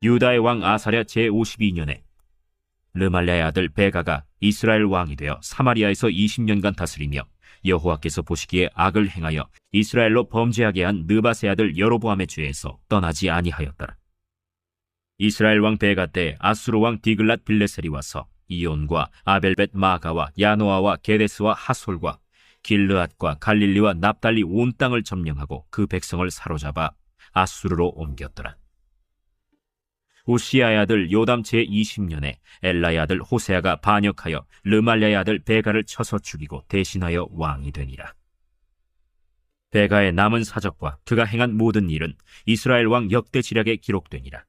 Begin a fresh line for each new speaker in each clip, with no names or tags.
유다의 왕 아사랴 제52년에 르말랴의 아들 베가가 이스라엘 왕이 되어 사마리아에서 20년간 다스리며 여호와께서 보시기에 악을 행하여 이스라엘로 범죄하게 한 느밧의 아들 여로보암의 죄에서 떠나지 아니하였더라. 이스라엘 왕 베가 때 아수르 왕 디글랏 빌레셀이 와서 이온과 아벨벳 마가와 야노아와 게데스와 하솔과 길르앗과 갈릴리와 납달리 온 땅을 점령하고 그 백성을 사로잡아 아수르로 옮겼더라. 우시야의 아들 요담 제20년에 엘라의 아들 호세아가 반역하여 르말랴의 아들 베가를 쳐서 죽이고 대신하여 왕이 되니라. 베가의 남은 사적과 그가 행한 모든 일은 이스라엘 왕 역대 지략에 기록되니라.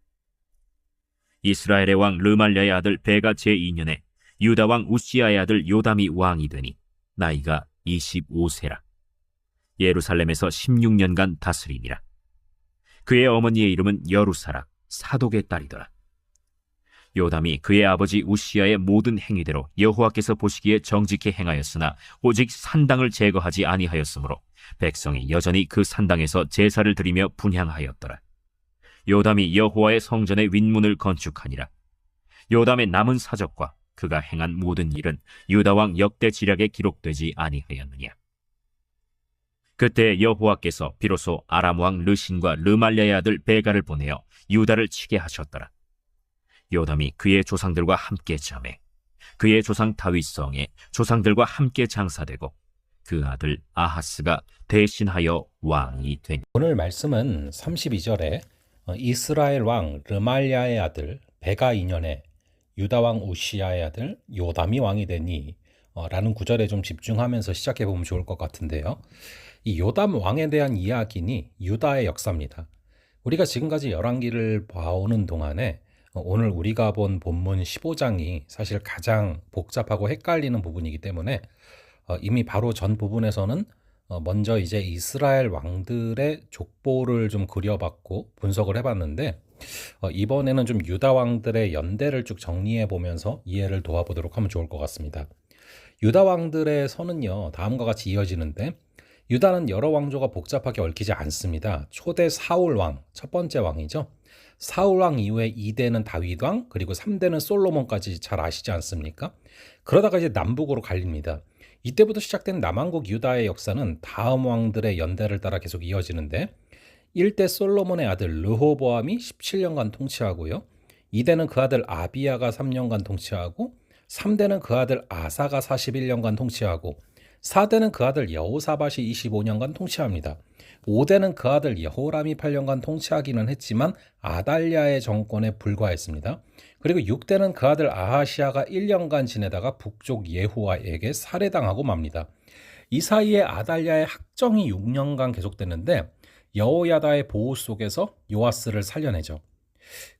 이스라엘의 왕 르말랴의 아들 베가 제2년에 유다 왕 우시야의 아들 요담이 왕이 되니 나이가 25세라. 예루살렘에서 16년간 다스리니라. 그의 어머니의 이름은 여루사라, 사독의 딸이더라. 요담이 그의 아버지 우시야의 모든 행위대로 여호와께서 보시기에 정직히 행하였으나 오직 산당을 제거하지 아니하였으므로 백성이 여전히 그 산당에서 제사를 드리며 분향하였더라. 요담이 여호와의 성전의 윗문을 건축하니라. 요담의 남은 사적과 그가 행한 모든 일은 유다 왕 역대 지략에 기록되지 아니하였느냐. 그때 여호와께서 비로소 아람 왕 르신과 르말랴의 아들 베가를 보내어 유다를 치게 하셨더라. 요담이 그의 조상들과 함께 잠에 그의 조상 다윗성에 조상들과 함께 장사되고 그 아들 아하스가 대신하여 왕이 되니.
오늘 말씀은 32절에 이스라엘 왕 르말랴의 아들 베가 2년에 유다 왕 우시야의 아들 요담이 왕이 되니 라는 구절에 좀 집중하면서 시작해 보면 좋을 것 같은데요. 이 요담 왕에 대한 이야기니 유다의 역사입니다. 우리가 지금까지 열왕기를 봐오는 동안에 오늘 우리가 본 본문 15장이 사실 가장 복잡하고 헷갈리는 부분이기 때문에 이미 바로 전 부분에서는 먼저 이제 이스라엘 왕들의 족보를 좀 그려봤고 분석을 해봤는데 이번에는 좀 유다 왕들의 연대를 쭉 정리해 보면서 이해를 도와보도록 하면 좋을 것 같습니다. 유다 왕들의 선은요 다음과 같이 이어지는데 유다는 여러 왕조가 복잡하게 얽히지 않습니다. 초대 사울 왕, 첫 번째 왕이죠. 사울 왕 이후에 2대는 다윗 왕, 그리고 3대는 솔로몬까지 잘 아시지 않습니까? 그러다가 이제 남북으로 갈립니다. 이때부터 시작된 남왕국 유다의 역사는 다음 왕들의 연대를 따라 계속 이어지는데 1대 솔로몬의 아들 르호보암이 17년간 통치하고요. 2대는 그 아들 아비야가 3년간 통치하고 3대는 그 아들 아사가 41년간 통치하고 4대는 그 아들 여호사밧이 25년간 통치합니다. 5대는 그 아들 여호람이 8년간 통치하기는 했지만 아달랴의 정권에 불과했습니다. 그리고 6대는 그 아들 아하시아가 1년간 지내다가 북쪽 예후아에게 살해당하고 맙니다. 이 사이에 아달랴의 학정이 6년간 계속됐는데 여호야다의 보호 속에서 요아스를 살려내죠.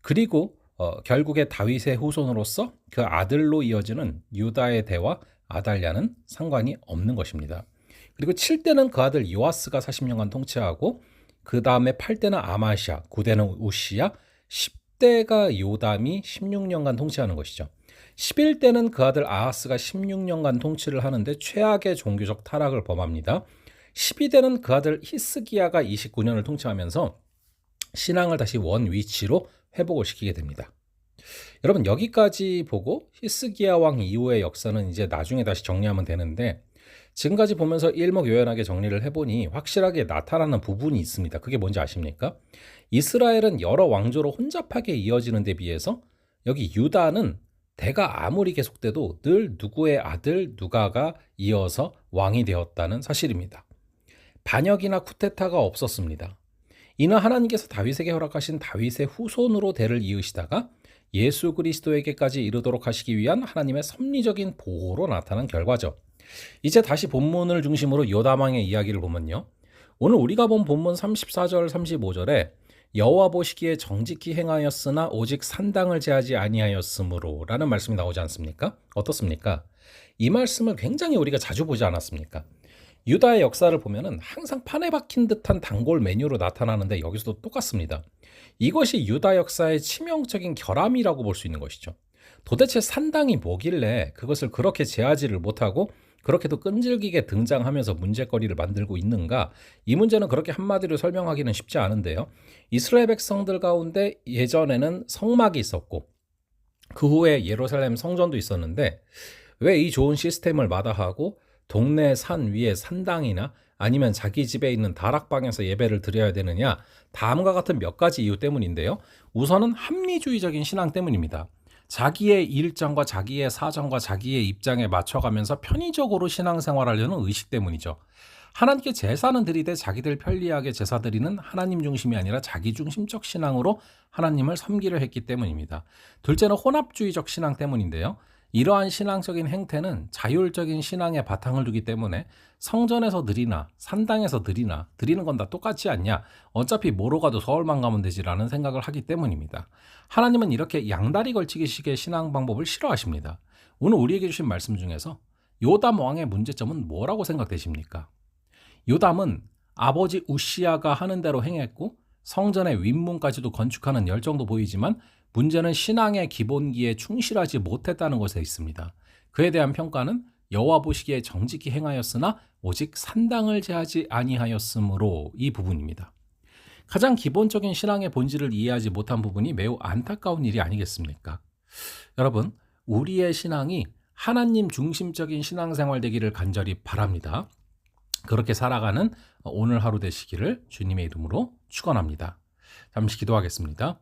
그리고 결국에 다윗의 후손으로서 그 아들로 이어지는 유다의 대와 아달랴는 상관이 없는 것입니다. 그리고 7대는 그 아들 요아스가 40년간 통치하고 그 다음에 8대는 아마시아, 9대는 우시야, 10대가 요담이 16년간 통치하는 것이죠. 11대는 그 아들 아하스가 16년간 통치를 하는데 최악의 종교적 타락을 범합니다. 12대는 그 아들 히스기야가 29년을 통치하면서 신앙을 다시 원 위치로 회복을 시키게 됩니다. 여러분 여기까지 보고 히스기야 왕 이후의 역사는 이제 나중에 다시 정리하면 되는데 지금까지 보면서 일목요연하게 정리를 해보니 확실하게 나타나는 부분이 있습니다. 그게 뭔지 아십니까? 이스라엘은 여러 왕조로 혼잡하게 이어지는 데 비해서 여기 유다는 대가 아무리 계속돼도 늘 누구의 아들 누가가 이어서 왕이 되었다는 사실입니다. 반역이나 쿠데타가 없었습니다. 이는 하나님께서 다윗에게 허락하신 다윗의 후손으로 대를 이으시다가 예수 그리스도에게까지 이르도록 하시기 위한 하나님의 섭리적인 보호로 나타난 결과죠. 이제 다시 본문을 중심으로 요담 왕의 이야기를 보면요. 오늘 우리가 본 본문 34절 35절에 여호와 보시기에 정직히 행하였으나 오직 산당을 제하지 아니하였으므로 라는 말씀이 나오지 않습니까? 어떻습니까? 이 말씀을 굉장히 우리가 자주 보지 않았습니까? 유다의 역사를 보면은 항상 판에 박힌 듯한 단골 메뉴로 나타나는데 여기서도 똑같습니다. 이것이 유다 역사의 치명적인 결함이라고 볼 수 있는 것이죠. 도대체 산당이 뭐길래 그것을 그렇게 제하지를 못하고 그렇게도 끈질기게 등장하면서 문제거리를 만들고 있는가? 이 문제는 그렇게 한마디로 설명하기는 쉽지 않은데요. 이스라엘 백성들 가운데 예전에는 성막이 있었고 그 후에 예루살렘 성전도 있었는데 왜 이 좋은 시스템을 마다하고 동네 산 위에 산당이나 아니면 자기 집에 있는 다락방에서 예배를 드려야 되느냐? 다음과 같은 몇 가지 이유 때문인데요. 우선은 합리주의적인 신앙 때문입니다. 자기의 일정과 자기의 사정과 자기의 입장에 맞춰가면서 편의적으로 신앙생활하려는 의식 때문이죠. 하나님께 제사는 드리되 자기들 편리하게 제사 드리는 하나님 중심이 아니라 자기 중심적 신앙으로 하나님을 섬기려 했기 때문입니다. 둘째는 혼합주의적 신앙 때문인데요. 이러한 신앙적인 행태는 자율적인 신앙에 바탕을 두기 때문에 성전에서 드리나 산당에서 드리나 드리는 건 다 똑같지 않냐, 어차피 뭐로 가도 서울만 가면 되지라는 생각을 하기 때문입니다. 하나님은 이렇게 양다리 걸치기식의 신앙 방법을 싫어하십니다. 오늘 우리에게 주신 말씀 중에서 요담 왕의 문제점은 뭐라고 생각되십니까? 요담은 아버지 우시야가 하는 대로 행했고 성전의 윗문까지도 건축하는 열정도 보이지만 문제는 신앙의 기본기에 충실하지 못했다는 것에 있습니다. 그에 대한 평가는 여호와 보시기에 정직히 행하였으나 오직 산당을 제하지 아니하였으므로 이 부분입니다. 가장 기본적인 신앙의 본질을 이해하지 못한 부분이 매우 안타까운 일이 아니겠습니까? 여러분, 우리의 신앙이 하나님 중심적인 신앙생활 되기를 간절히 바랍니다. 그렇게 살아가는 오늘 하루 되시기를 주님의 이름으로 축원합니다. 잠시 기도하겠습니다.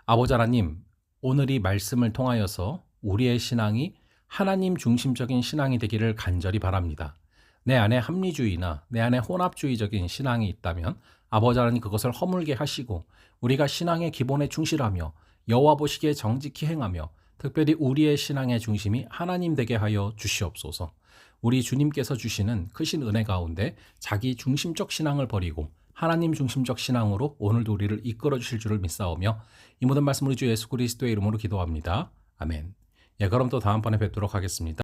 아버지 하나님, 오늘 이 말씀을 통하여서 우리의 신앙이 하나님 중심적인 신앙이 되기를 간절히 바랍니다. 내 안에 합리주의나 내 안에 혼합주의적인 신앙이 있다면 아버지 하나님 그것을 허물게 하시고 우리가 신앙의 기본에 충실하며 여호와 보시기에 정직히 행하며 특별히 우리의 신앙의 중심이 하나님 되게 하여 주시옵소서. 우리 주님께서 주시는 크신 은혜 가운데 자기 중심적 신앙을 버리고 하나님 중심적 신앙으로 오늘도 우리를 이끌어 주실 줄을 믿사오며 이 모든 말씀 우리 주 예수 그리스도의 이름으로 기도합니다. 아멘. 그럼 또 다음번에 뵙도록 하겠습니다.